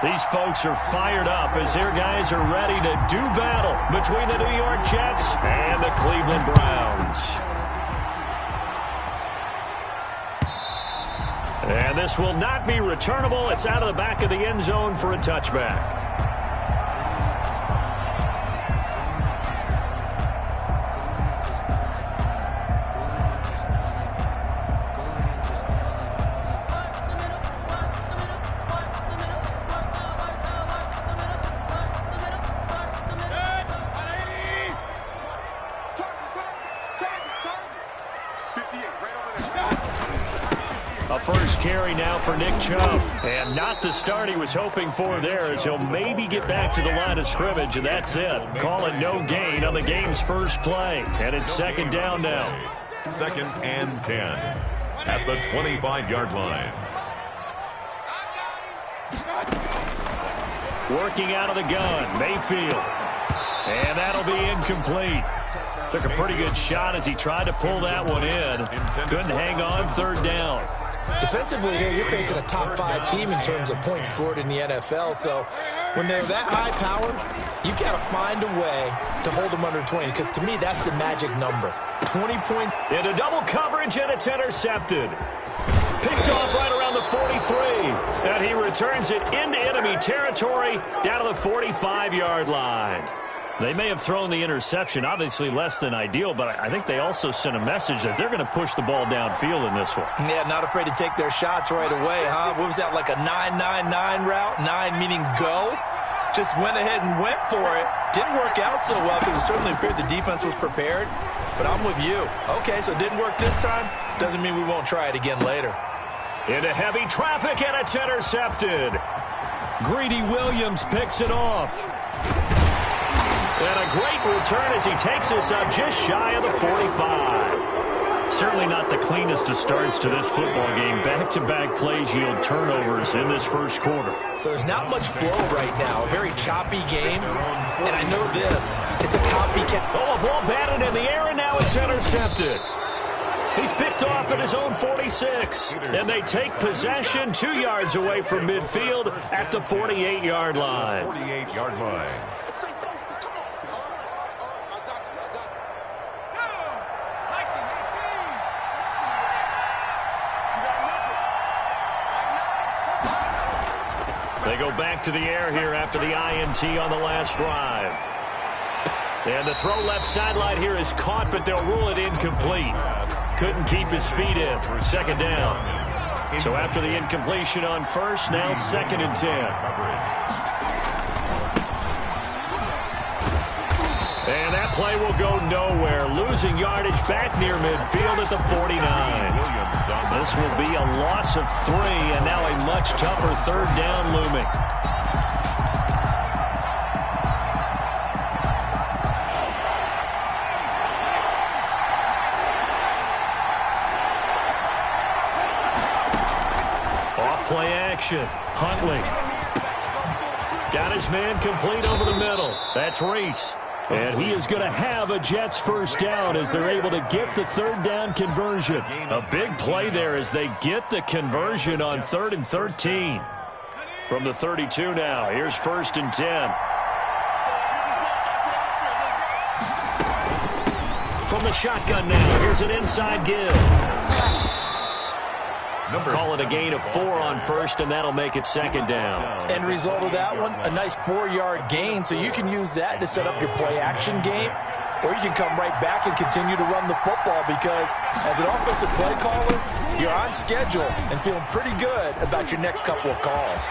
These folks are fired up as their guys are ready to do battle between the New York Jets and the Cleveland Browns. And this will not be returnable. It's out of the back of the end zone for a touchback. A first carry now for Nick Chubb. And not the start he was hoping for there, as he'll maybe get back to the line of scrimmage, and that's it. Call it no gain on the game's first play. And it's second down now. 2nd and 10 at the 25-yard line. Working out of the gun, Mayfield. And that'll be incomplete. Took a pretty good shot as he tried to pull that one in. Couldn't hang on, third down. Defensively here, you're facing a top-5 team in terms of points scored in the NFL. So when they're that high-powered, you've got to find a way to hold them under 20. Because to me, that's the magic number. 20 points. Into double coverage, and it's intercepted. Picked off right around the 43. And he returns it into enemy territory down to the 45-yard line. They may have thrown the interception, obviously less than ideal, but I think they also sent a message that they're going to push the ball downfield in this one. Yeah, not afraid to take their shots right away, huh? What was that, like a 9-9-9 route? 9 meaning go? Just went ahead and went for it. Didn't work out so well because it certainly appeared the defense was prepared, but I'm with you. Okay, so it didn't work this time. Doesn't mean we won't try it again later. Into heavy traffic, and it's intercepted. Greedy Williams picks it off. And a great return as he takes us up just shy of the 45. Certainly not the cleanest of starts to this football game. Back-to-back plays yield turnovers in this first quarter. So there's not much flow right now. A very choppy game. And I know this. It's a copycat. Oh, a ball batted in the air, and now it's intercepted. He's picked off at his own 46. And they take possession 2 yards away from midfield at the 48-yard line. 48-yard line. They go back to the air here after the INT on the last drive. And the throw left sideline here is caught, but they'll rule it incomplete. Couldn't keep his feet in. Second down. So after the incompletion on first, now 2nd and 10. And that play will go nowhere. Losing yardage back near midfield at the 49. This will be a loss of 3, and now a much tougher third down looming. Off-play action. Huntley. Got his man complete over the middle. That's Reese. And he is going to have a Jets first down as they're able to get the third down conversion. A big play there as they get the conversion on 3rd and 13. From the 32 now, here's 1st and 10. From the shotgun now, here's an inside give. Call it a gain of 4 on first, and that'll make it 2nd down. End result of that one, a nice 4-yard gain, so you can use that to set up your play-action game, or you can come right back and continue to run the football because as an offensive play caller, you're on schedule and feeling pretty good about your next couple of calls.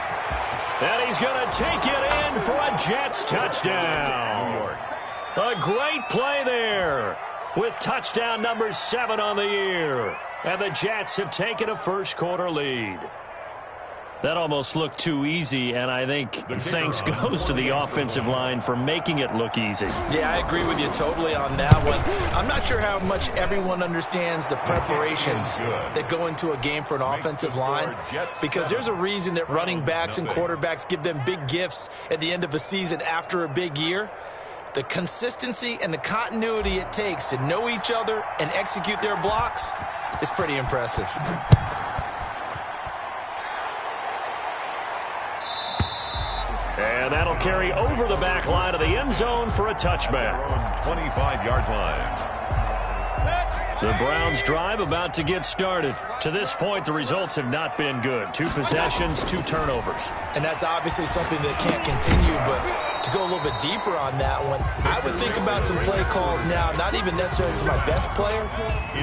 And he's going to take it in for a Jets touchdown. A great play there with touchdown number 7 on the year. And the Jets have taken a first-quarter lead. That almost looked too easy, and I think thanks goes to the offensive line for making it look easy. Yeah, I agree with you totally on that one. I'm not sure how much everyone understands the preparations that go into a game for an offensive line, because there's a reason that running backs and quarterbacks give them big gifts at the end of the season after a big year. The consistency and the continuity it takes to know each other and execute their blocks is pretty impressive. And that'll carry over the back line of the end zone for a touchback. 25-yard line. The Browns' drive about to get started. To this point, the results have not been good. 2 possessions, 2 turnovers. And that's obviously something that can't continue, but to go a little bit deeper on that one, I would think about some play calls now, not even necessarily to my best player,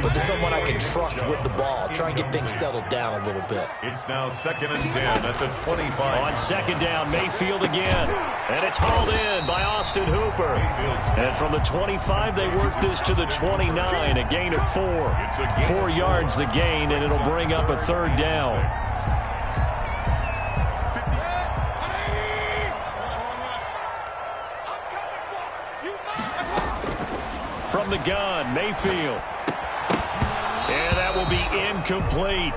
but to someone I can trust with the ball. Try and get things settled down a little bit. It's now 2nd and 10 at the 25. On 2nd down, Mayfield again. And it's hauled in by Austin Hooper. And from the 25, they work this to the 29, a gain of 4. 4 yards the gain, and it'll bring up a 3rd down. From the gun, Mayfield. And that will be incomplete.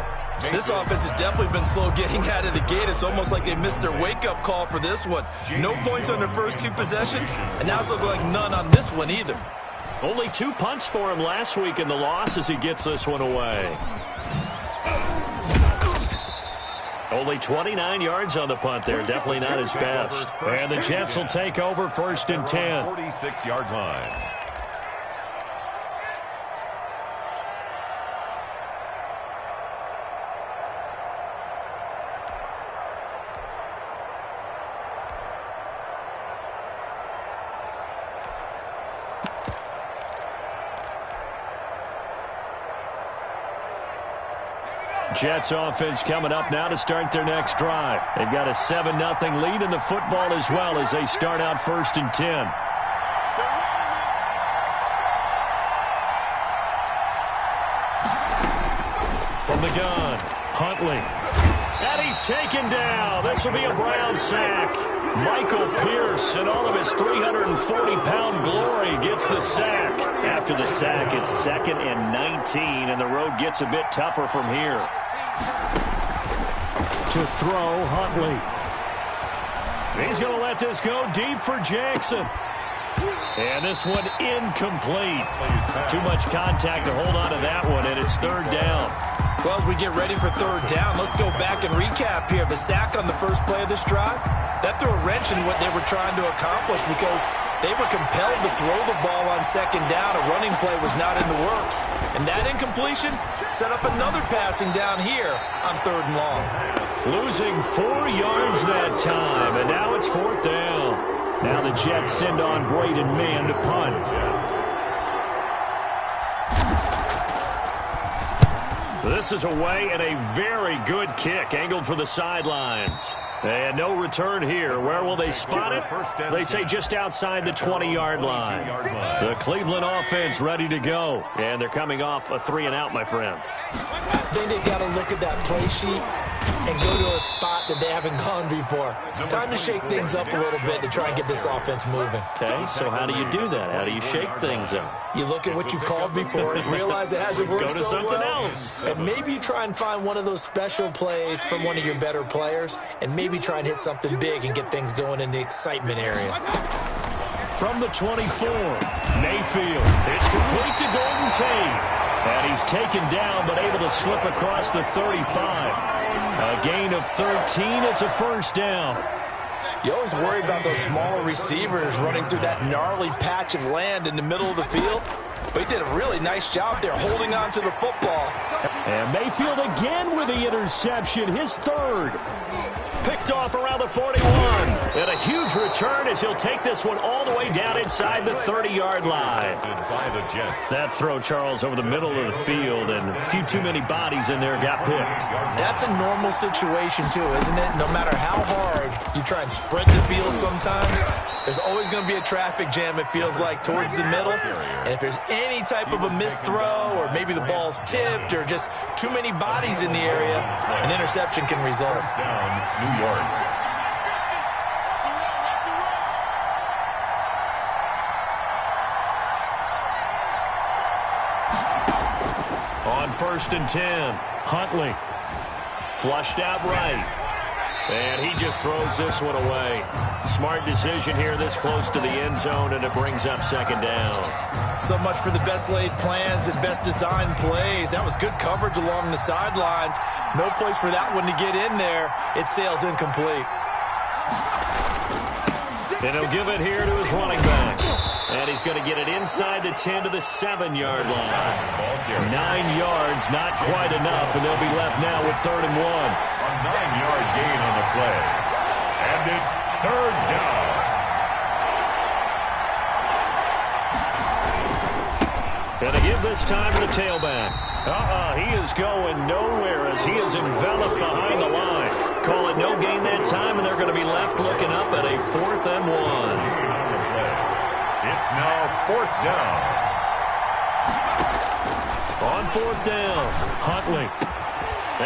This offense has definitely been slow getting out of the gate. It's almost like they missed their wake-up call for this one. No points on their first 2 possessions, and now it's looking like none on this one either. Only 2 punts for him last week in the loss as he gets this one away. Only 29 yards on the punt there. Definitely not his best. And the Jets will take over 1st and 10. 46-yard line. Jets offense coming up now to start their next drive. They've got a 7-0 lead in the football as well as they start out 1st and 10. From the gun, Huntley. And he's taken down. This will be a Brown sack. Michael Pierce and all of his 340-pound glory gets the sack. After the sack, it's 2nd and 19, and the road gets a bit tougher from here. To throw, Huntley. He's going to let this go deep for Jackson. And this one incomplete. Too much contact to hold on to that one, and it's 3rd down. Well, as we get ready for 3rd down, let's go back and recap here. The sack on the first play of this drive, that threw a wrench in what they were trying to accomplish because they were compelled to throw the ball on 2nd down. A running play was not in the works. And that incompletion set up another passing down here on 3rd and long. Losing 4 yards that time, and now it's 4th down. Now the Jets send on Braden Mann to punt. This is away and a very good kick, angled for the sidelines. And no return here. Where will they spot it? They say just outside the 20-yard line. The Cleveland offense ready to go. And they're coming off a 3-and-out, my friend. I think they've got to look at that play sheet and go to a spot that they haven't gone before. Time to shake things up a little bit to try and get this offense moving. Okay, so how do you do that? How do you shake things up? You look at what you've called before, realize it hasn't worked so so something well, else. and maybe you try and find one of those special plays from one of your better players, and maybe try and hit something big and get things going in the excitement area. From the 24, Mayfield. It's complete to Golden Tate. And he's taken down, but able to slip across the 35. A gain of 13. It's a 1st down. You always worry about those smaller receivers running through that gnarly patch of land in the middle of the field. But he did a really nice job there holding on to the football. And Mayfield again with the interception, his 3rd. Picked off around the 41. And a huge return as he'll take this one all the way down inside the 30-yard line. That throw, Charles, over the middle of the field, and a few too many bodies in there got picked. That's a normal situation, too, isn't it? No matter how hard you try and spread the field sometimes, there's always going to be a traffic jam, it feels like, towards the middle. And if there's any type of a missed throw, or maybe the ball's tipped, or just too many bodies in the area, an interception can result. Down, New York. On 1st and 10, Huntley flushed out right. And he just throws this one away. Smart decision here this close to the end zone, and it brings up 2nd down. So much for the best laid plans and best designed plays. That was good coverage along the sidelines. No place for that one to get in there. It sails incomplete. And he'll give it here to his running back. And he's going to get it inside the 10 to the 7-yard line. 9 yards, not quite enough, and they'll be left now with 3rd and 1. A 9-yard gain on the play. And it's 3rd down. And they give this time to the tailback. He is going nowhere as he is enveloped behind the line. Call it no gain that time, and they're going to be left looking up at a 4th and 1. It's now 4th down. On 4th down, Huntley.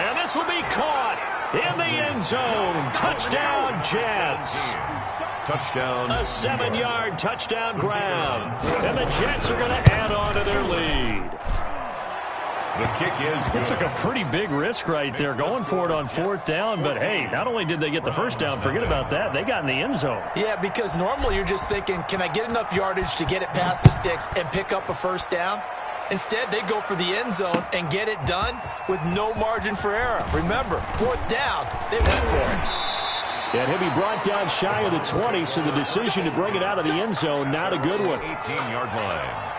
And this will be caught in the end zone. Touchdown, Jets. Touchdown. A 7-yard touchdown grab. And the Jets are going to add on to their lead. The kick is good. It took a pretty big risk right there going for it on 4th down. But, hey, not only did they get the first down, forget about that, they got in the end zone. Yeah, because normally you're just thinking, can I get enough yardage to get it past the sticks and pick up a first down? Instead, they go for the end zone and get it done with no margin for error. Remember, 4th down, they went for it. And he'll be brought down shy of the 20, so the decision to bring it out of the end zone, not a good one. 18-yard line.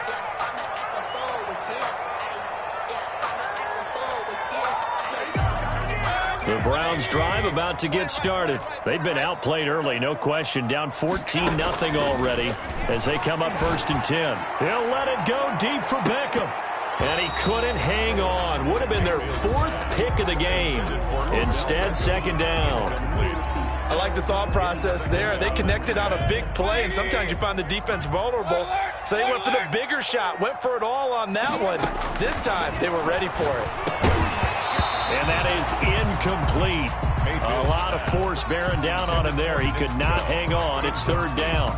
The Browns drive about to get started. They've been outplayed early, no question. Down 14-0 already as they come up 1st and 10. He'll let it go deep for Beckham. And he couldn't hang on. Would have been their 4th pick of the game. Instead, 2nd down. I like the thought process there. They connected on a big play, and sometimes you find the defense vulnerable. So they went for the bigger shot, went for it all on that one. This time, they were ready for it. And that is incomplete. A lot of force bearing down on him there. He could not hang on. It's 3rd down.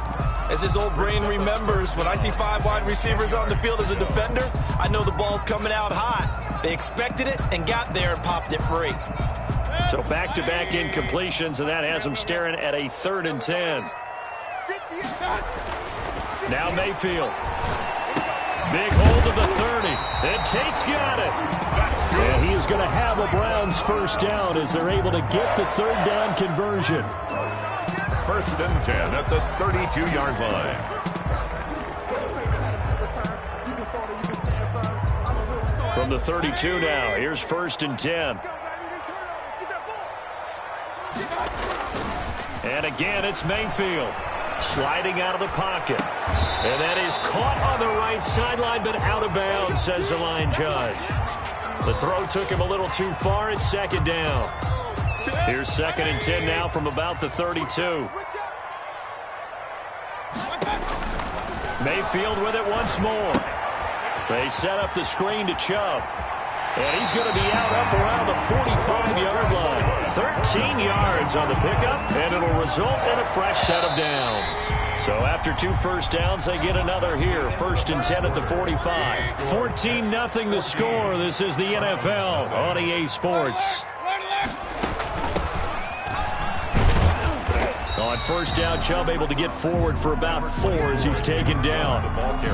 As his old brain remembers, when I see 5 wide receivers on the field as a defender, I know the ball's coming out hot. They expected it and got there and popped it free. So back-to-back incompletions, and that has him staring at a 3rd and 10. Now Mayfield. Big hold of the 30. And Tate's got it. And he is going to have a Browns first down as they're able to get the 3rd down conversion. 1st and 10 at the 32-yard line. From the 32 now, here's 1st and 10. And again, it's Mayfield sliding out of the pocket. And that is caught on the right sideline, but out of bounds, says the line judge. The throw took him a little too far. It's 2nd down. Here's 2nd and 10 now from about the 32. Mayfield with it once more. They set up the screen to Chubb. And he's going to be out up around the 45-yard line. 13 yards on the pickup, and it'll result in a fresh set of downs. So after 2 first downs, they get another here. 1st and 10 at the 45. 14-0 the score. This is the NFL on EA Sports. On 1st down, Chubb able to get forward for about 4 as he's taken down.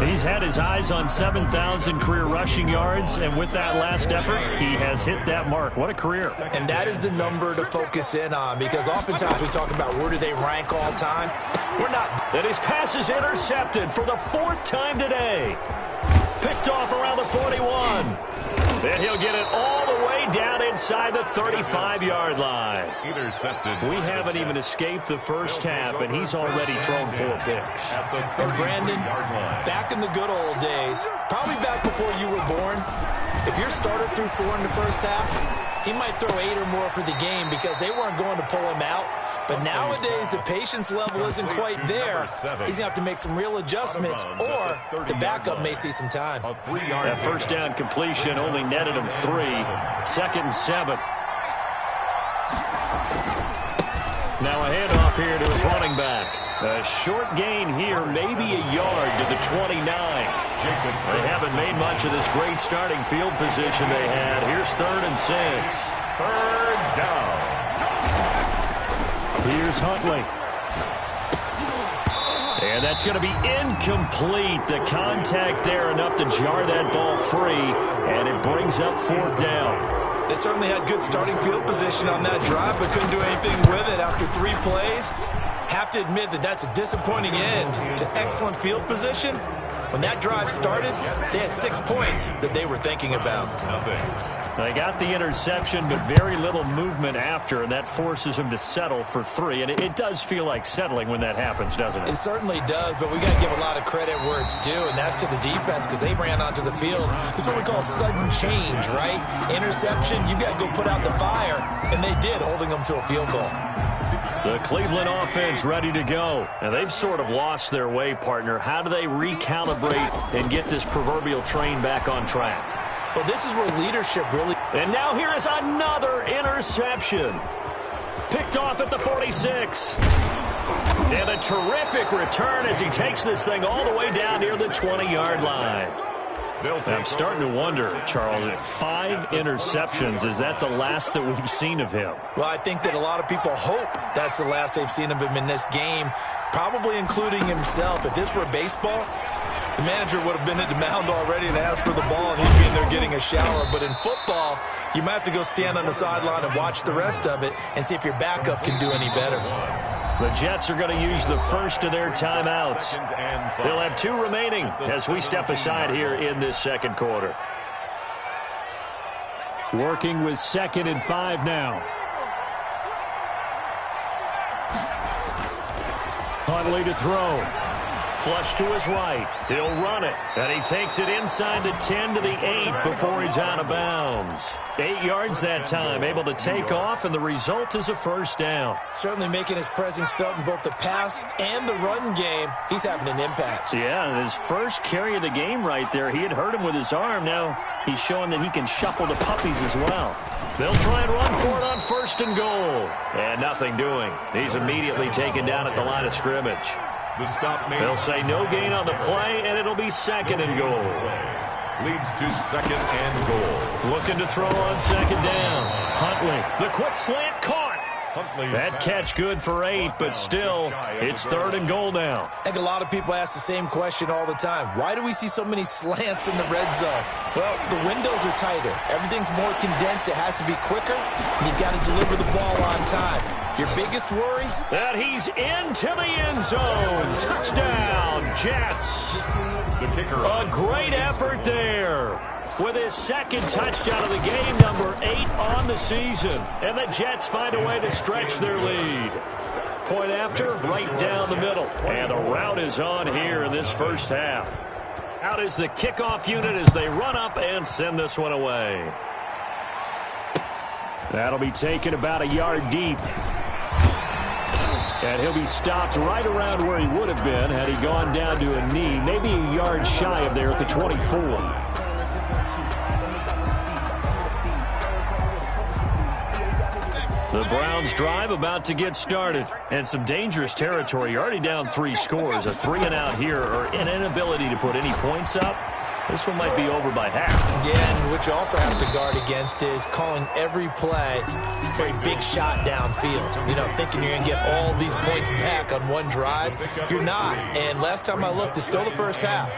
He's had his eyes on 7,000 career rushing yards, and with that last effort, he has hit that mark. What a career. And that is the number to focus in on, because oftentimes we talk about where do they rank all time. We're not. And his pass is intercepted for the 4th time today. Picked off around the 41. Then he'll get it all the way down inside the 35-yard line. Intercepted. We haven't even escaped the first half, and he's already thrown 4 picks. And Brandon, back in the good old days, probably back before you were born, if your starter threw 4 in the first half, he might throw 8 or more for the game because they weren't going to pull him out. But nowadays, the patience level isn't quite there. He's going to have to make some real adjustments, or the backup may see some time. That 1st down completion only netted him 3. 2nd and 7. Now a handoff here to his running back. A short gain here, maybe a yard to the 29. They haven't made much of this great starting field position they had. Here's 3rd and 6. 3rd down. Here's Huntley. And that's going to be incomplete. The contact there enough to jar that ball free, and it brings up 4th down. They certainly had good starting field position on that drive, but couldn't do anything with it after 3 plays. Have to admit that that's a disappointing end to excellent field position. When that drive started, they had 6 points that they were thinking about. They got the interception, but very little movement after, and that forces them to settle for 3. And it does feel like settling when that happens, doesn't it? It certainly does, but we got to give a lot of credit where it's due, and that's to the defense because they ran onto the field. This is what we call sudden change, right? Interception, you've got to go put out the fire, and they did, holding them to a field goal. The Cleveland offense ready to go. And they've sort of lost their way, partner. How do they recalibrate and get this proverbial train back on track? Well, this is where leadership really... And now here is another interception. Picked off at the 46. And a terrific return as he takes this thing all the way down near the 20-yard line. I'm starting to wonder, Charles, at 5 interceptions, is that the last that we've seen of him? Well, I think that a lot of people hope that's the last they've seen of him in this game, probably including himself. If this were baseball, the manager would have been at the mound already and asked for the ball, and he'd be in there getting a shower. But in football, you might have to go stand on the sideline and watch the rest of it and see if your backup can do any better. The Jets are going to use the first of their timeouts. They'll have 2 remaining as we step aside here in this second quarter. Working with 2nd and 5 now. Huntley to throw. Flush to his right. He'll run it. And he takes it inside the 10 to the 8 before he's out of bounds. 8 yards that time, able to take off, and the result is a first down. Certainly making his presence felt in both the pass and the run game. He's having an impact. Yeah, and his first carry of the game right there, he had hurt him with his arm. Now he's showing that he can shuffle the puppies as well. They'll try and run for it on 1st and goal. And nothing doing. He's immediately taken down at the line of scrimmage. They'll say no gain on the play, and it'll be 2nd and goal. Leads to 2nd and goal. Looking to throw on 2nd down. Huntley, the quick slant caught. That catch good for 8, but still, it's 3rd and goal now. I think a lot of people ask the same question all the time. Why do we see so many slants in the red zone? Well, the windows are tighter. Everything's more condensed. It has to be quicker, and you've got to deliver the ball on time. Your biggest worry? That he's into the end zone. Touchdown, Jets. The kicker. A great effort there. With his 2nd touchdown of the game, number 8 on the season. And the Jets find a way to stretch their lead. Point after, right down the middle. And the route is on here in this first half. Out is the kickoff unit as they run up and send this one away. That'll be taken about a yard deep. And he'll be stopped right around where he would have been had he gone down to a knee, maybe a yard shy of there at the 24. The Browns drive about to get started. And some dangerous territory. You're already down 3 scores. A 3-and-out here, or an inability to put any points up. This one might be over by half. Yeah, and what you also have to guard against is calling every play for a big shot downfield. You know, thinking you're going to get all these points back on one drive. You're not. And last time I looked, it's still the first half.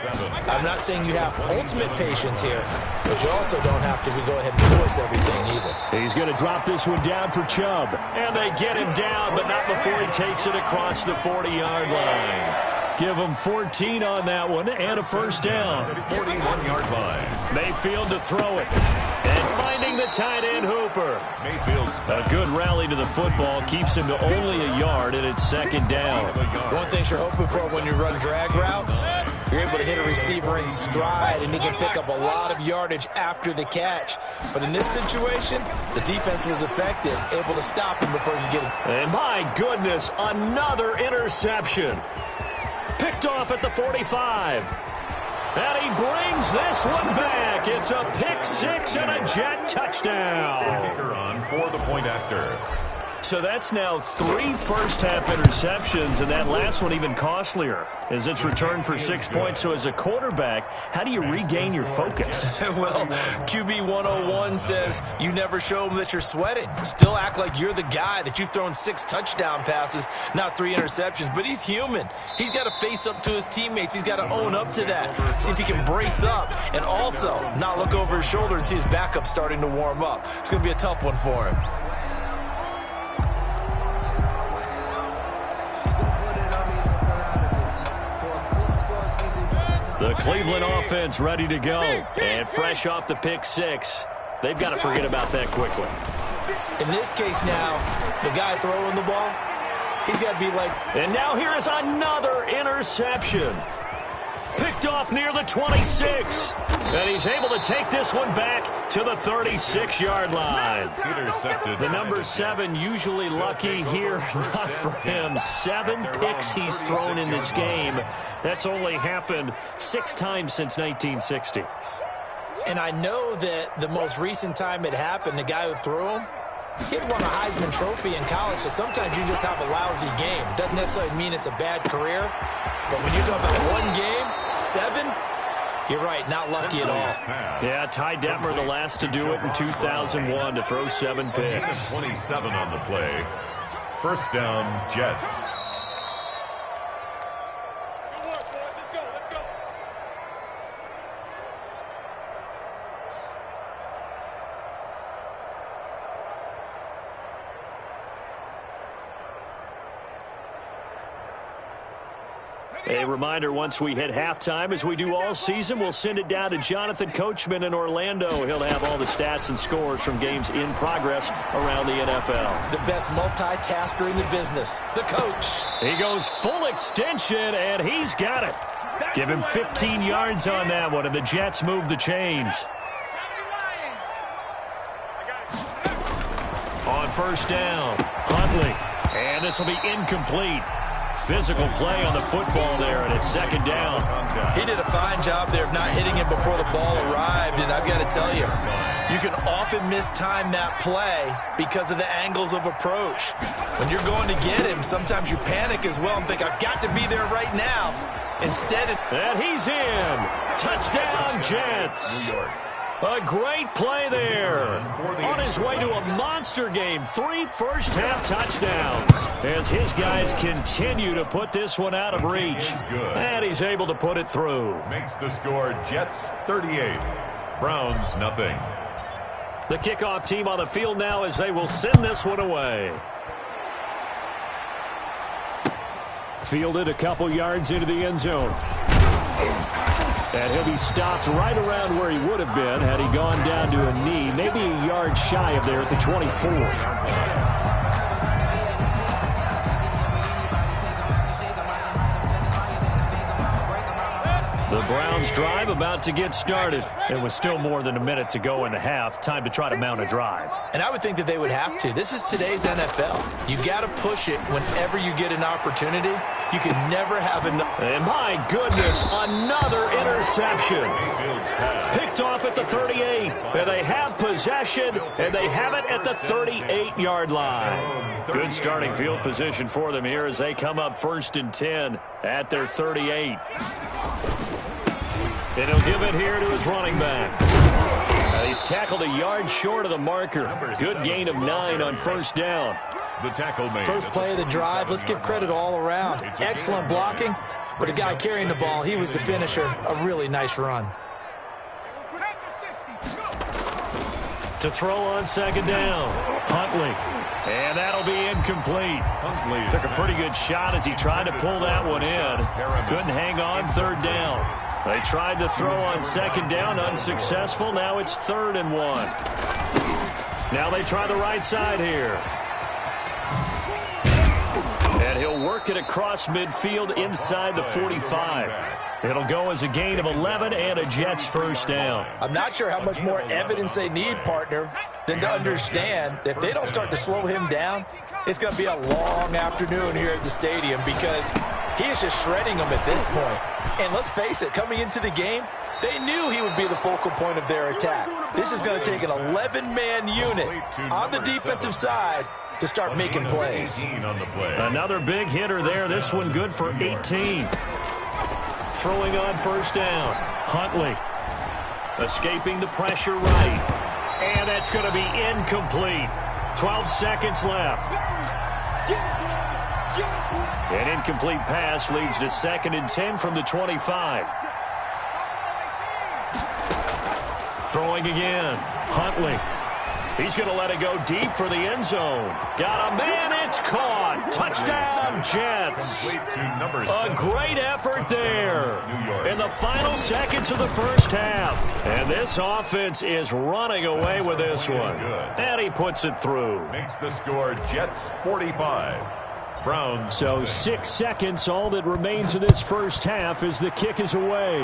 I'm not saying you have ultimate patience here, but you also don't have to go ahead and force everything either. He's going to drop this one down for Chubb. And they get him down, but not before he takes it across the 40-yard line. Give him 14 on that one and a first down. 41-yard line. Mayfield to throw it. And finding the tight end Hooper. Mayfield's a good rally to the football. Keeps him to only a yard, and it's 2nd down. One thing you're hoping for when you run drag routes, you're able to hit a receiver in stride, and he can pick up a lot of yardage after the catch. But in this situation, the defense was effective, able to stop him before he get him. And my goodness, another interception. Picked off at the 45. And he brings this one back. It's a pick 6 and a Jet touchdown. Kicker on for the point after. So that's now 3 first-half interceptions, and that last one even costlier as it's returned for 6 points. So as a quarterback, how do you regain your focus? Well, QB 101 says you never show them that you're sweating. Still act like you're the guy, that you've thrown 6 touchdown passes, not 3 interceptions. But he's human. He's got to face up to his teammates. He's got to own up to that. See if he can brace up and also not look over his shoulder and see his backup starting to warm up. It's going to be a tough one for him. The Cleveland offense ready to go. And fresh off the pick six. They've got to forget about that quickly. In this case now, the guy throwing the ball, he's got to be like... And now here is another interception. Picked off near the 26. And he's able to take this one back to the 36-yard line. Intercepted. The number 7 usually lucky here. Not for him. 7 picks he's thrown in this game. That's only happened 6 times since 1960. And I know that the most recent time it happened, the guy who threw him, he had won a Heisman Trophy in college, so sometimes you just have a lousy game. Doesn't necessarily mean it's a bad career, but when you're talking about one game, 7, you're right, not lucky at all. Yeah, Ty Detmer, the last to do it in 2001, to throw 7 picks. 27 on the play. First down, Jets. A reminder, once we hit halftime, as we do all season, we'll send it down to Jonathan Coachman in Orlando. He'll have all the stats and scores from games in progress around the NFL. The best multitasker in the business, the coach. He goes full extension, and he's got it. Give him 15 yards on that one, and the Jets move the chains. On first down, Huntley. And this will be incomplete. Physical play on the football there, and it's second down. He did a fine job there of not hitting him before the ball arrived, and I've got to tell you, you can often mistime that play because of the angles of approach. When you're going to get him, sometimes you panic as well and think, I've got to be there right now. Instead, and he's in. Touchdown, Jets. New York. A great play there. On his way to a monster game. 3 first-half touchdowns. As his guys continue to put this one out of reach. And he's able to put it through. Makes the score Jets 38. Browns nothing. The kickoff team on the field now as they will send this one away. Fielded a couple yards into the end zone. And he'll be stopped right around where he would have been had he gone down to a knee, maybe a yard shy of there at the 24. The Browns drive about to get started. It was still more than a minute to go in the half. Time to try to mount a drive. And I would think that they would have to. This is today's NFL. You got to push it whenever you get an opportunity. You can never have enough. And my goodness, another interception. Picked off at the 38. And they have possession, and they have it at the 38-yard line. Good starting field position for them here as they come up 1st and 10 at their 38. And he'll give it here to his running back. He's tackled a yard short of the marker. Good gain of 9 on first down. The tackle made. First play of the drive. Let's give credit all around. Excellent blocking, but the guy carrying the ball, he was the finisher. A really nice run. To throw on second down, Huntley. And that'll be incomplete. Huntley took a pretty good shot as he tried to pull that one in. Couldn't hang on third down. They tried to throw on second down, unsuccessful. Now it's 3rd and 1. Now they try the right side here. And he'll work it across midfield inside the 45. It'll go as a gain of 11 and a Jets first down. I'm not sure how much more evidence they need, partner, than to understand that if they don't start to slow him down, it's going to be a long afternoon here at the stadium because he is just shredding them at this point. And let's face it, coming into the game, they knew he would be the focal point of their attack. This is going to take an 11-man unit on the defensive side to start making plays. Another big hitter there. This one good for 18. Throwing on first down. Huntley escaping the pressure right. And that's going to be incomplete. 12 seconds left. An incomplete pass leads to 2nd and 10 from the 25. Throwing again. Huntley. He's going to let it go deep for the end zone. Got a man at It's caught. Touchdown, Jets. A great effort there in the final seconds of the first half. And this offense is running away with this one. And he puts it through. Makes the score Jets 45. Browns. So 6 seconds, all that remains of this first half as the kick is away.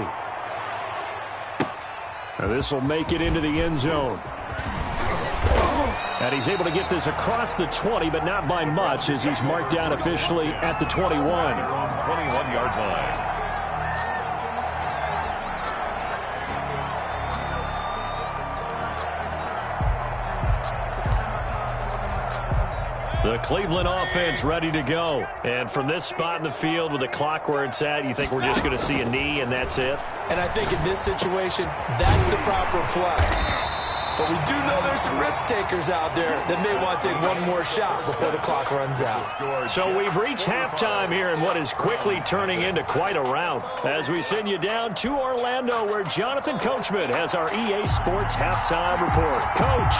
Now this will make it into the end zone. And he's able to get this across the 20, but not by much as he's marked down officially at the 21. 21-yard line. The Cleveland offense ready to go. And from this spot in the field with the clock where it's at, you think we're just going to see a knee and that's it? And I think in this situation, that's the proper play. But we do know there's some risk takers out there that may want to take one more shot before the clock runs out. So we've reached halftime here in what is quickly turning into quite a rout as we send you down to Orlando where Jonathan Coachman has our EA Sports halftime report. Coach.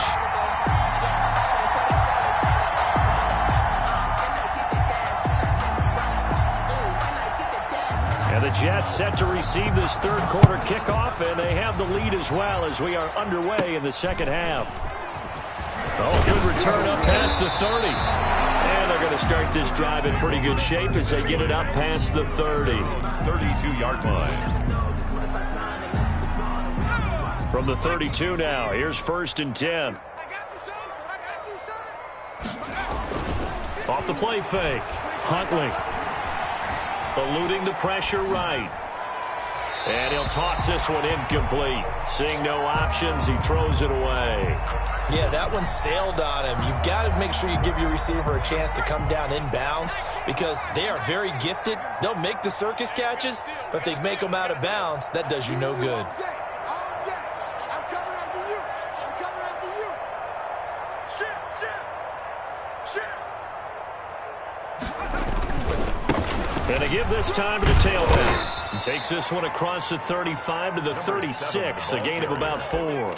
And the Jets set to receive this third quarter kickoff, and they have the lead as well as we are underway in the second half. Oh, good return up past the 30. And they're going to start this drive in pretty good shape as they get it up past the 30. 32-yard line. From the 32 now, here's 1st and 10. Off the play fake. Huntley. Eluding the pressure right. And he'll toss this one incomplete. Seeing no options, he throws it away. Yeah, that one sailed on him. You've got to make sure you give your receiver a chance to come down inbounds because they are very gifted. They'll make the circus catches, but if they make them out of bounds, that does you no good. And to give this time to the tailback. He takes this one across the 35 to the 36, a gain of about 4.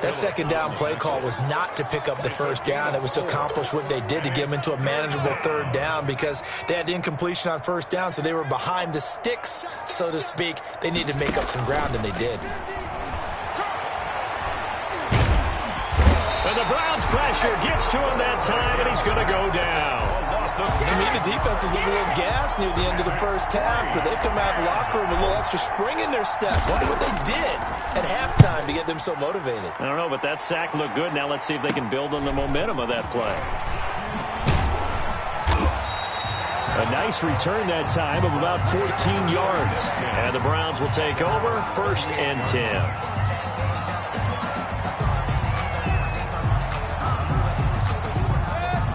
That second down play call was not to pick up the first down. It was to accomplish what they did to get them into a manageable third down because they had incompletion on first down, so they were behind the sticks, so to speak. They needed to make up some ground, and they did. And the Browns pressure gets to him that time, and he's going to go down. To me, the defense was looking a little gassed near the end of the first half, but they've come out of the locker room with a little extra spring in their step. Wonder what they did at halftime to get them so motivated. I don't know, but that sack looked good. Now let's see if they can build on the momentum of that play. A nice return that time of about 14 yards. And the Browns will take over 1st and 10.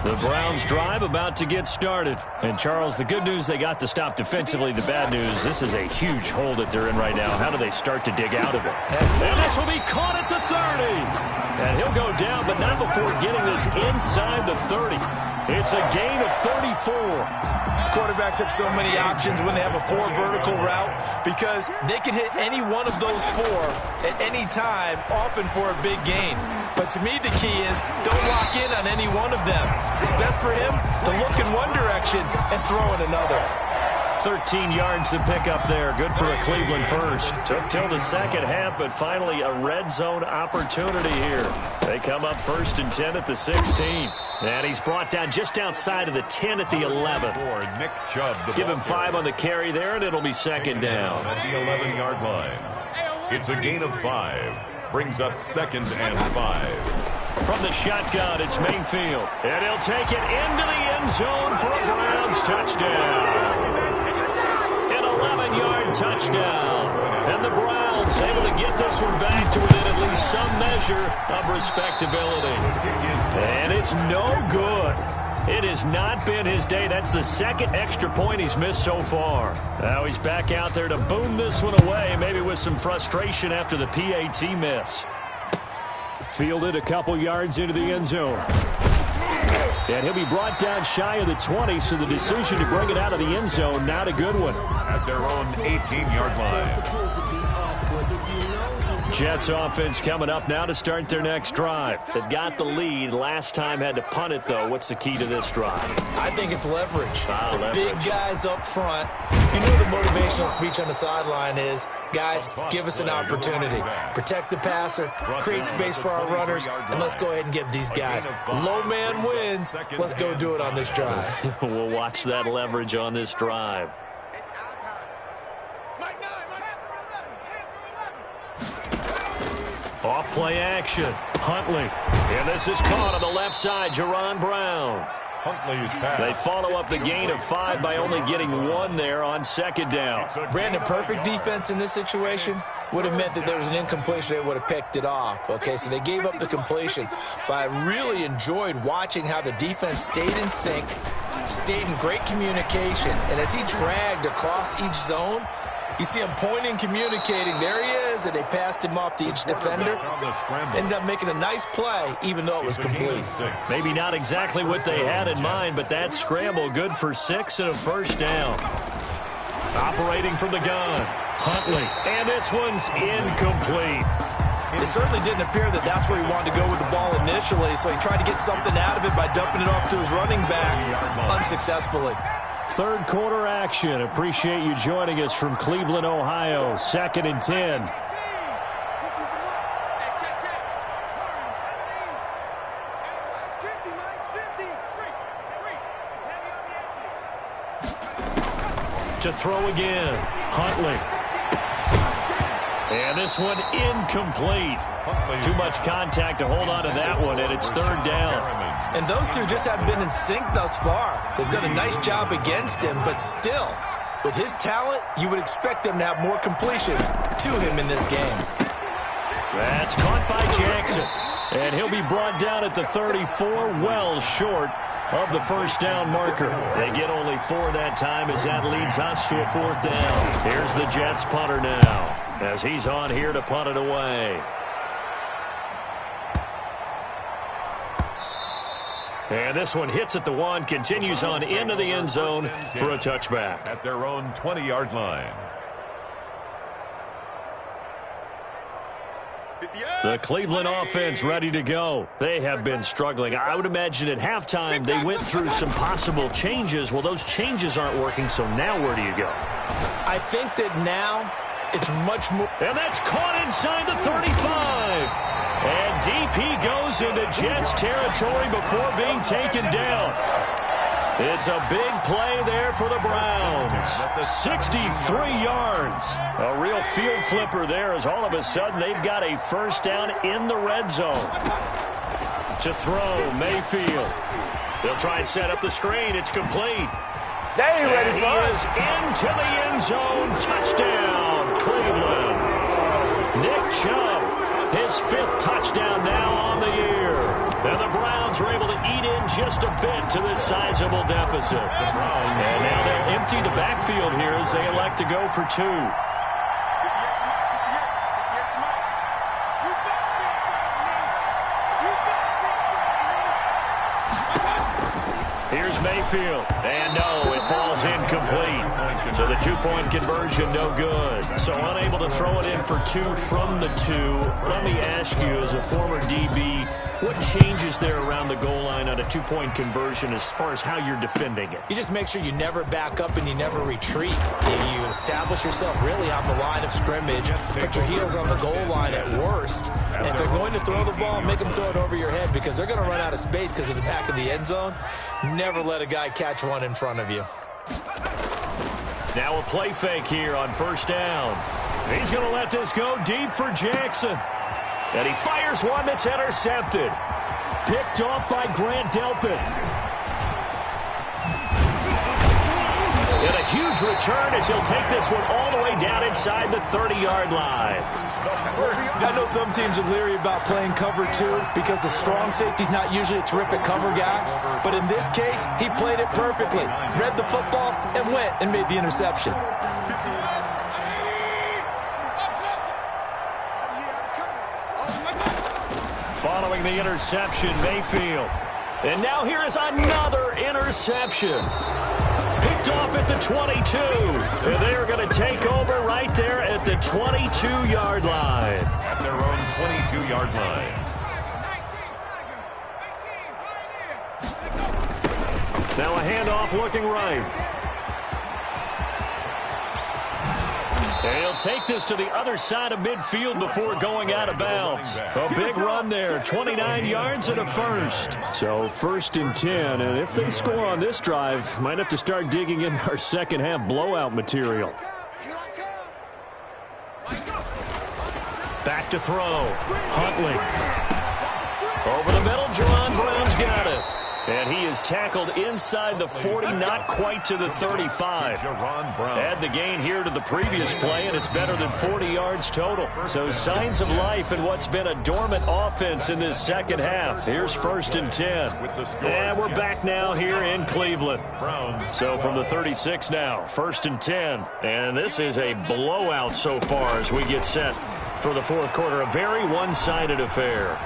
The Browns drive about to get started. And, Charles, the good news, they got the stop defensively. The bad news, this is a huge hole that they're in right now. How do they start to dig out of it? And this will be caught at the 30. And he'll go down, but not before getting this inside the 30. It's a gain of 34. Quarterbacks have so many options when they have a 4 vertical route because they can hit any one of those 4 at any time, often for a big gain. But to me, the key is don't lock in on any one of them. It's best for him to look in one direction and throw in another. 13 yards to pick up there. Good for a Cleveland first. Took till the second half, but finally a red zone opportunity here. They come up 1st and 10 at the 16. And he's brought down just outside of the 10 at the 11. Nick Chubb, give him 5 on the carry there, and it'll be second down. At the 11-yard line. It's a gain of 5. Brings up 2nd and 5. From the shotgun, it's Mayfield. And he'll take it into the end zone for a Browns touchdown. An 11-yard touchdown. And the Browns able to get this one back to within at least some measure of respectability. And it's no good. It has not been his day. That's the second extra point he's missed so far. Now he's back out there to boom this one away, maybe with some frustration after the PAT miss. Fielded a couple yards into the end zone. And he'll be brought down shy of the 20, so the decision to bring it out of the end zone, not a good one. At their own 18-yard line. Jets offense coming up now to start their next drive. They've got the lead. Last time had to punt it, though. What's the key to this drive? I think it's leverage. Leverage. Big guys up front. You know the motivational speech on the sideline is, guys, give us an opportunity. Protect the passer, create space for our runners, and let's go ahead and get these guys. Low man wins. Let's go do it on this drive. We'll watch that leverage on this drive. Off play action. Huntley. And this is caught on the left side. Jaron Brown. Huntley's pass. They follow up the gain of 5 by only getting 1 there on second down. Brandon, perfect defense in this situation would have meant that there was an incompletion. They would have picked it off. Okay, so they gave up the completion. But I really enjoyed watching how the defense stayed in sync, stayed in great communication. And as he dragged across each zone, you see him pointing, communicating. There he is, and they passed him off to each defender. Ended up making a nice play, even though it was complete. Maybe not exactly what they had in mind, but that scramble good for 6 and a first down. Operating from the gun, Huntley. And this one's incomplete. It certainly didn't appear that that's where he wanted to go with the ball initially, so he tried to get something out of it by dumping it off to his running back unsuccessfully. Third quarter action. Appreciate you joining us from Cleveland, Ohio. 2nd and 10. To throw again. Huntley. And this one incomplete. Too much contact to hold on to that one, and it's 3rd down. And those two just haven't been in sync thus far. They've done a nice job against him, but still, with his talent, you would expect them to have more completions to him in this game. That's caught by Jackson. And he'll be brought down at the 34, well short of the first down marker. They get only 4 that time as that leads us to a 4th down. Here's the Jets punter now as he's on here to punt it away. And this one hits at the 1, continues on into the end zone for a touchback. At their own 20-yard line. The Cleveland offense ready to go. They have been struggling. I would imagine at halftime they went through some possible changes. Well, those changes aren't working, so now where do you go? I think that now it's much more. And that's caught inside the 35. And DP goes into Jets territory before being taken down. It's a big play there for the Browns. 63 yards. A real field flipper there as all of a sudden they've got a first down in the red zone. To throw, Mayfield. They'll try and set up the screen. It's complete. They ain't ready for it. He is into the end zone. Touchdown, Cleveland. Nick Chubb, his 5th touchdown now on the year. And the Browns are able to eat in just a bit to this sizable deficit. And now they'll empty the backfield here as they elect to go for 2. Here's Mayfield. And no, it falls incomplete. So the 2-point conversion, no good. So unable to throw it in for 2 from the 2. Let me ask you, as a former DB, what changes there around the goal line on a 2-point conversion as far as how you're defending it? You just make sure you never back up and you never retreat. You establish yourself really on the line of scrimmage, put your heels on the goal line at worst. And if they're going to throw the ball, make them throw it over your head because they're going to run out of space because of the back of the end zone. Never let a guy catch one in front of you. Now a play fake here on first down. He's going to let this go deep for Jackson. And he fires one that's intercepted. Picked off by Grant Delpit. And a huge return as he'll take this one all the way down inside the 30-yard line. I know some teams are leery about playing cover 2 because the strong safety's not usually a terrific cover guy. But in this case, he played it perfectly. Read the football and went and made the interception. Following the interception, Mayfield. And now here is another interception. Picked off at the 22. And they're going to take over right there at the 22-yard line. At their own 22-yard line. Now a handoff looking right. And he'll take this to the other side of midfield before going out of bounds. A big run there, 29 yards and a first. So 1st and 10, and if they score on this drive, might have to start digging in our second half blowout material. Back to throw. Huntley. Over the middle, Jerron Brown's got it. And he is tackled inside the 40, not quite to the 35. Add the gain here to the previous play, and it's better than 40 yards total. So signs of life in what's been a dormant offense in this second half. Here's 1st and 10. And we're back now here in Cleveland. So from the 36 now, 1st and 10. And this is a blowout so far as we get set for the fourth quarter. A very one-sided affair.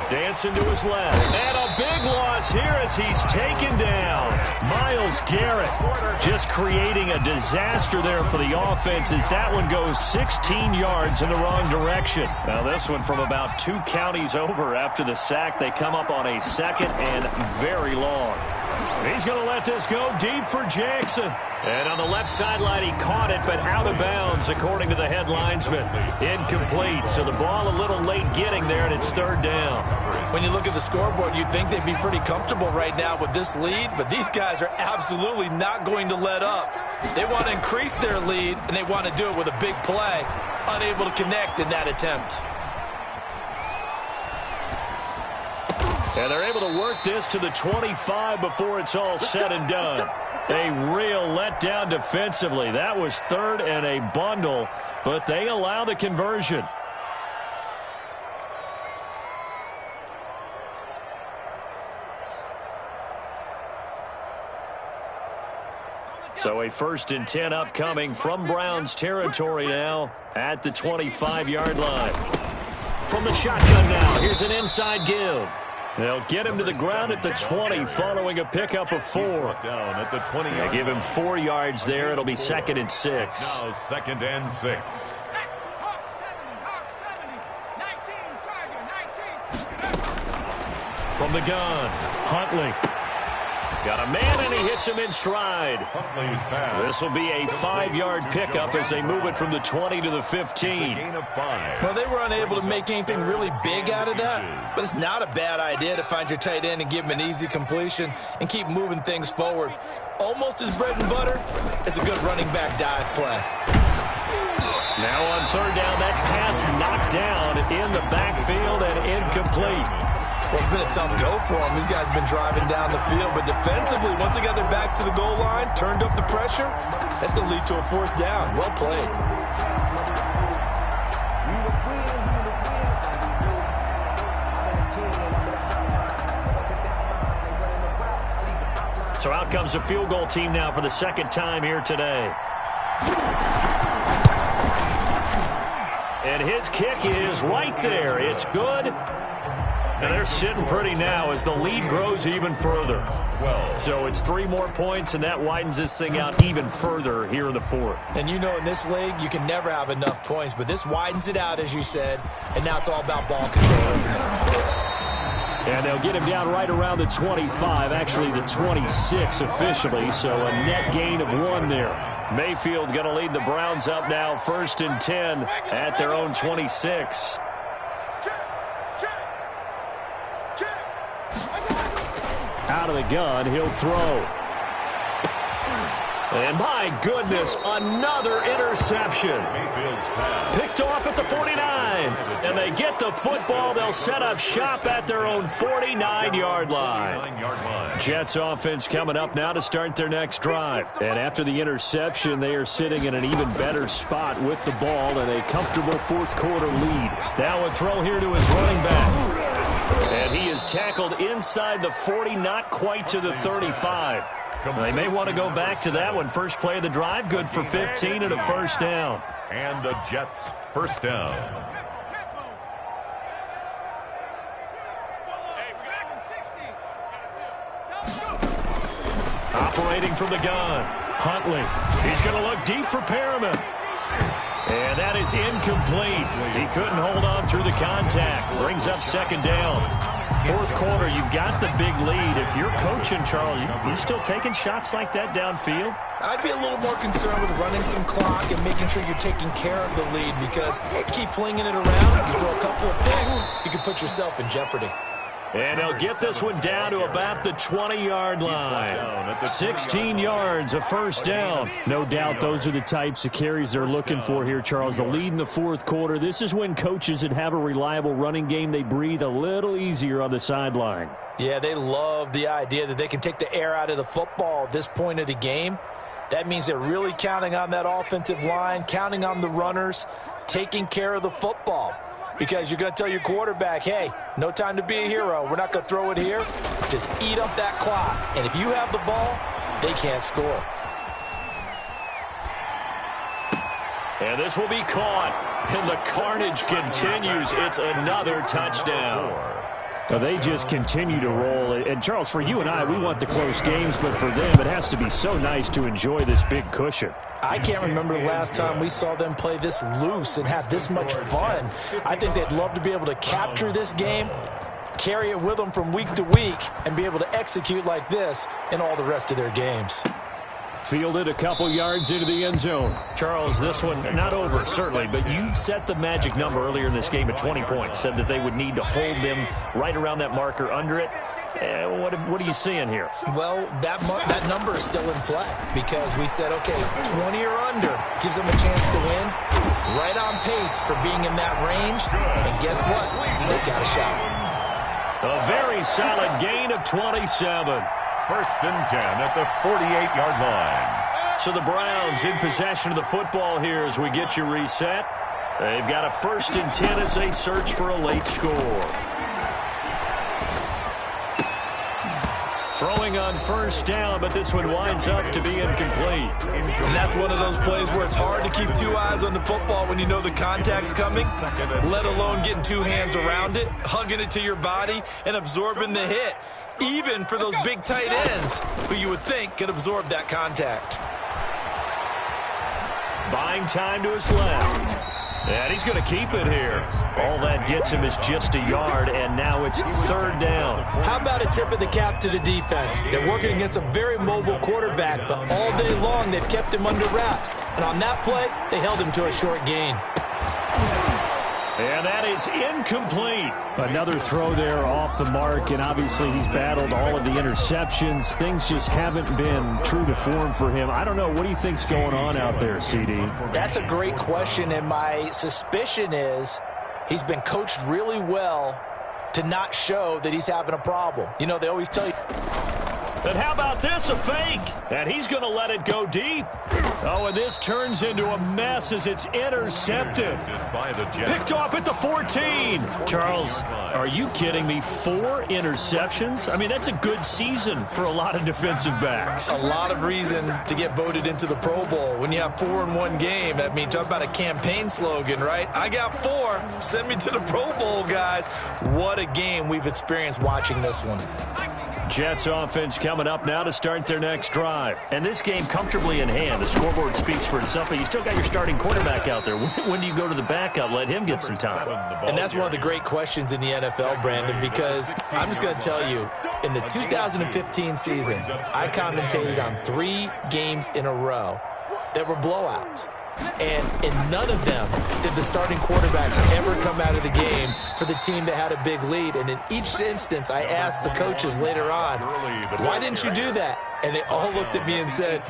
Dancing to his left. And a big loss here as he's taken down. Myles Garrett just creating a disaster there for the offense as that one goes 16 yards in the wrong direction. Now this one from about 2 counties over after the sack. They come up on a 2nd and very long. He's going to let this go deep for Jackson. And on the left sideline, he caught it, but out of bounds, according to the head linesman. Incomplete, so the ball a little late getting there, and it's 3rd down. When you look at the scoreboard, you'd think they'd be pretty comfortable right now with this lead, but these guys are absolutely not going to let up. They want to increase their lead, and they want to do it with a big play. Unable to connect in that attempt. And they're able to work this to the 25 before it's all said and done. A real letdown defensively. That was 3rd and a bundle, but they allow the conversion. So a 1st and 10 upcoming from Browns territory now at the 25-yard line. From the shotgun now, here's an inside give. They'll get him to the ground at the 20 following a pickup of 4. Down at the 20. They give him 4 yards there. It'll be 2nd and 6. Now 2nd and 6. From the gun, Huntley. Got a man, and he hits him in stride. Huntley's pass. This will be a 5-yard pickup as they move it from the 20 to the 15. Gain of 5. Well, they were unable to make anything really big out of that, but it's not a bad idea to find your tight end and give him an easy completion and keep moving things forward. Almost as bread and butter as a good running back dive play. Now on 3rd down, that pass knocked down in the backfield and incomplete. Well, it's been a tough go for them. These guys have been driving down the field, but defensively, once they got their backs to the goal line, turned up the pressure, that's going to lead to a 4th down. Well played. So out comes a field goal team now for the 2nd time here today. And his kick is right there. It's good. And they're sitting pretty now as the lead grows even further. So it's 3 more points, and that widens this thing out even further here in the 4th. And you know in this league, you can never have enough points, but this widens it out, as you said, and now it's all about ball control, isn't it? And they'll get him down right around the 25, actually the 26 officially, so a net gain of 1 there. Mayfield going to lead the Browns up now, 1st and 10 at their own 26. Out of the gun, he'll throw. And my goodness, another interception. Picked off at the 49. And they get the football. They'll set up shop at their own 49-yard line. Jets offense coming up now to start their next drive. And after the interception, they are sitting in an even better spot with the ball and a comfortable fourth quarter lead. Now a throw here to his running back. And he is tackled inside the 40, not quite to the 35. They may want to go back to that one. First play of the drive, good for 15 and a 1st down. And the Jets 1st down. Operating from the gun. Huntley. He's going to look deep for Perriman. And that is incomplete. He couldn't hold on through the contact. Brings up second down. Fourth quarter, you've got the big lead. If you're coaching, Charles, you still taking shots like that downfield? I'd be a little more concerned with running some clock and making sure you're taking care of the lead, because keep flinging it around, you throw a couple of picks, you can put yourself in jeopardy. And he'll get this one down to about the 20-yard line. 16 yards, a first down. No doubt those are the types of carries they're looking for here, Charles. The lead in the fourth quarter. This is when coaches that have a reliable running game, they breathe a little easier on the sideline. Yeah, they love the idea that they can take the air out of the football at this point of the game. That means they're really counting on that offensive line, counting on the runners, taking care of the football. Because you're going to tell your quarterback, hey, no time to be a hero. We're not going to throw it here. Just eat up that clock. And if you have the ball, they can't score. And this will be caught. And the carnage continues. It's another touchdown. So they just continue to roll. And, Charles, for you and I, we want the close games, but for them, it has to be so nice to enjoy this big cushion. I can't remember the last time we saw them play this loose and have this much fun. I think they'd love to be able to capture this game, carry it with them from week to week, and be able to execute like this in all the rest of their games. Fielded a couple yards into the end zone. Charles, this one not over, certainly, but you set the magic number earlier in this game at 20 points, said that they would need to hold them right around that marker under it. What are you seeing here? Well, that number is still in play, because we said, okay, 20 or under gives them a chance to win. Right on pace for being in that range, and guess what? They've got a shot. A very solid gain of 27. First and 10 at the 48-yard line. So the Browns in possession of the football here as we get you reset. They've got a first and 10 as they search for a late score. Throwing on first down, but this one winds up to be incomplete. And that's one of those plays where it's hard to keep two eyes on the football when you know the contact's coming, let alone getting two hands around it, hugging it to your body, and absorbing the hit. Even for those big tight ends who you would think could absorb that contact. Buying time to his left. And he's going to keep it here. All that gets him is just a yard, and now it's third down. How about a tip of the cap to the defense? They're working against a very mobile quarterback, but all day long they've kept him under wraps. And on that play, they held him to a short gain. And that is incomplete. Another throw there off the mark, and obviously he's battled all of the interceptions. Things just haven't been true to form for him. I don't know. What do you think's going on out there, CD? That's a great question, and my suspicion is he's been coached really well to not show that he's having a problem. You know, they always tell you. But how about this, a fake? And he's going to let it go deep. Oh, and this turns into a mess as it's intercepted. Picked off at the 14. Charles, are you kidding me? 4 interceptions? I mean, that's a good season for a lot of defensive backs. A lot of reason to get voted into the Pro Bowl when you have 4 in one game. I mean, talk about a campaign slogan, right? I got 4. Send me to the Pro Bowl, guys. What a game we've experienced watching this one. Jets offense coming up now to start their next drive. And this game comfortably in hand. The scoreboard speaks for itself, but you still got your starting quarterback out there. When do you go to the backup? Let him get some time. And that's one of the great questions in the NFL, Brandon, because I'm just going to tell you, in the 2015 season, I commentated on 3 games in a row that were blowouts. And in none of them did the starting quarterback ever come out of the game for the team that had a big lead. And in each instance, I asked the coaches later on, why didn't you do that? And they all looked at me and said,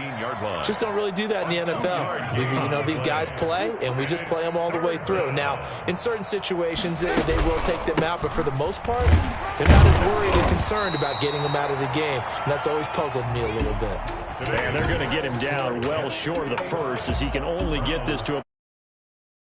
just don't really do that in the NFL. You know, these guys play, and we just play them all the way through. Now, in certain situations, they will take them out, but for the most part, they're not as worried and concerned about getting them out of the game. And that's always puzzled me a little bit. And they're going to get him down well short of the first, as he can only get this to a